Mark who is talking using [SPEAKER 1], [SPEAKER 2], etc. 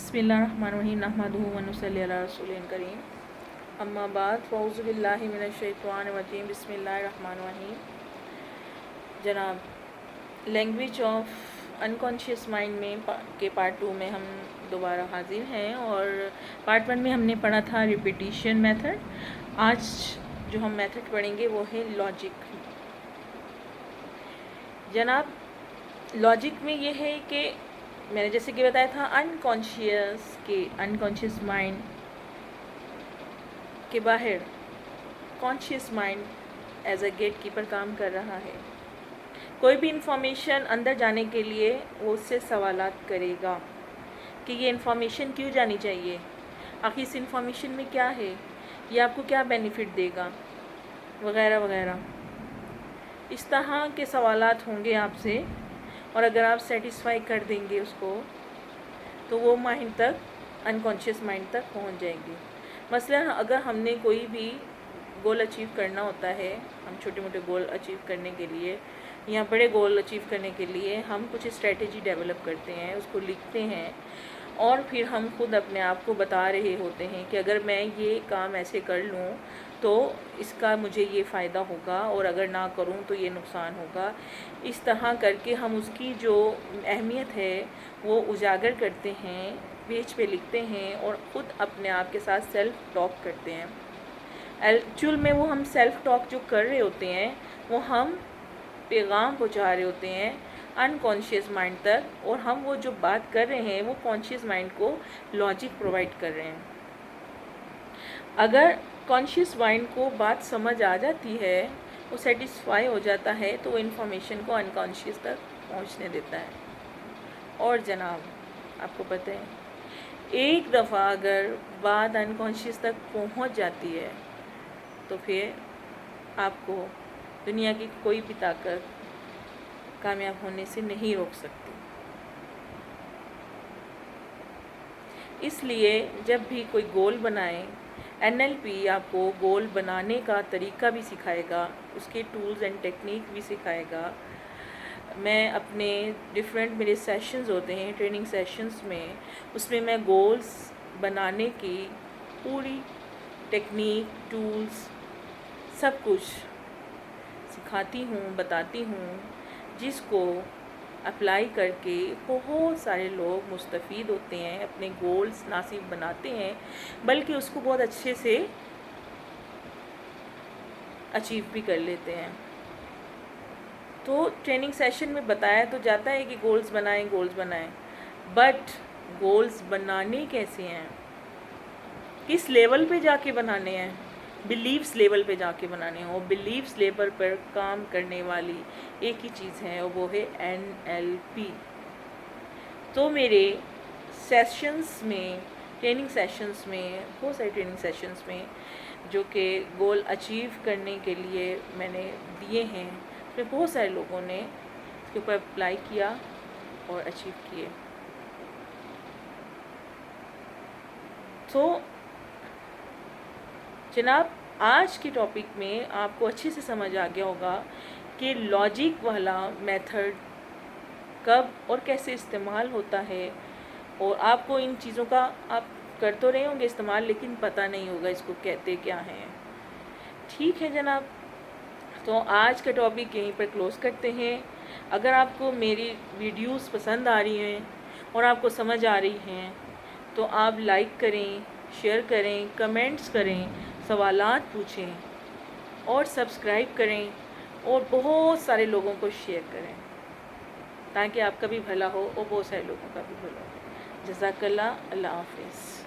[SPEAKER 1] बिस्मिल्लाहिर्रहमानिर्रहीम नहमदुहु व नुसल्ली अला रसूलिल करीम अम्मा बाद फ़अऊज़ु बिल्लाहि मिनश्शैतानिर्रजीम बिस्मिल्लाहिर्रहमानिर्रहीम। जनाब लैंग्वेज ऑफ अनकॉन्शियस माइंड में के पार्ट 2 में हम दोबारा हाजिर हैं और पार्ट 1 में हमने पढ़ा था रिपीटिशन मेथड। आज जो हम मेथड पढ़ेंगे वो है लॉजिक। जनाब लॉजिक में ये है कि मैंने जैसे कि बताया था अनकॉन्शियस माइंड के बाहर conscious mind as a gatekeeper काम कर रहा है। कोई भी इंफॉर्मेशन अंदर जाने के लिए वो उससे सवालात करेगा कि ये इंफॉर्मेशन क्यों जानी चाहिए, आखिर इस इंफॉर्मेशन में क्या है, ये आपको क्या बेनिफिट देगा, वगैरह वगैरह। इस तरह के सवालात होंगे आपसे और अगर आप सेटिस्फाई कर देंगे उसको तो वो माइंड तक, अनकॉन्शियस माइंड तक पहुंच जाएंगे। मसलन अगर हमने कोई भी गोल अचीव करना होता है, हम छोटे मोटे गोल अचीव करने के लिए या बड़े गोल अचीव करने के लिए हम कुछ स्ट्रेटजी डेवलप करते हैं, उसको लिखते हैं और फिर हम खुद अपने आप को बता रहे होते हैं कि अगर मैं ये काम ऐसे कर लूँ तो इसका मुझे ये फ़ायदा होगा और अगर ना करूँ तो ये नुकसान होगा। इस तरह करके हम उसकी जो अहमियत है वो उजागर करते हैं, पेज पे लिखते हैं और ख़ुद अपने आप के साथ सेल्फ टॉक करते हैं। एक्चुअल में वो हम सेल्फ टॉक जो कर रहे होते हैं वो हम पैगाम पहुँचा रहे होते हैं अनकॉन्शियस माइंड तक, और हम वो जो बात कर रहे हैं वो कॉन्शियस माइंड को लॉजिक प्रोवाइड कर रहे हैं। अगर कॉन्शियस माइंड को बात समझ आ जाती है, वो सेटिस्फाई हो जाता है, तो वो इन्फॉर्मेशन को अनकॉन्शियस तक पहुंचने देता है। और जनाब आपको पता है, एक दफ़ा अगर बात अनकॉन्शियस तक पहुंच जाती है तो फिर आपको दुनिया की कोई भी ताकत कामयाब होने से नहीं रोक सकती। इसलिए जब भी कोई गोल बनाए, NLP आपको गोल बनाने का तरीका भी सिखाएगा, उसके टूल्स एंड टेक्निक भी सिखाएगा। मैं अपने डिफरेंट मेरे सेशंस होते हैं, ट्रेनिंग सेशंस में, उसमें मैं गोल्स बनाने की पूरी टेक्निक, टूल्स, सब कुछ सिखाती हूँ, बताती हूँ, जिसको अप्लाई करके बहुत सारे लोग मुस्तफ़ीद होते हैं, अपने गोल्स ना सिर्फ बनाते हैं बल्कि उसको बहुत अच्छे से अचीव भी कर लेते हैं। तो ट्रेनिंग सेशन में बताया तो जाता है कि गोल्स बनाएं, बट गोल्स बनाने कैसे हैं, किस लेवल पे जाके बनाने हैं, बिलीव्स लेवल पे जाके बनाने हैं। और बिलीव्स लेवल पर काम करने वाली एक ही चीज़ है और वो है NLP। तो मेरे सेशंस में, ट्रेनिंग सेशंस में, बहुत सारे ट्रेनिंग सेशंस में जो कि गोल अचीव करने के लिए मैंने दिए हैं, उसमें बहुत सारे लोगों ने इसके ऊपर अप्लाई किया और अचीव किए। तो जनाब आज के टॉपिक में आपको अच्छे से समझ आ गया होगा कि लॉजिक वाला मेथड कब और कैसे इस्तेमाल होता है, और आपको इन चीज़ों का आप कर तो रहे होंगे इस्तेमाल, लेकिन पता नहीं होगा इसको कहते क्या हैं। ठीक है जनाब, तो आज का टॉपिक यहीं पर क्लोज़ करते हैं। अगर आपको मेरी वीडियोस पसंद आ रही हैं और आपको समझ आ रही हैं तो आप लाइक करें, शेयर करें, कमेंट्स करें, सवालात पूछें और सब्सक्राइब करें और बहुत सारे लोगों को शेयर करें ताकि आपका भी भला हो और बहुत सारे लोगों का भी भला हो। जज़ाकल्लाह, अल्लाह हाफ़िज़।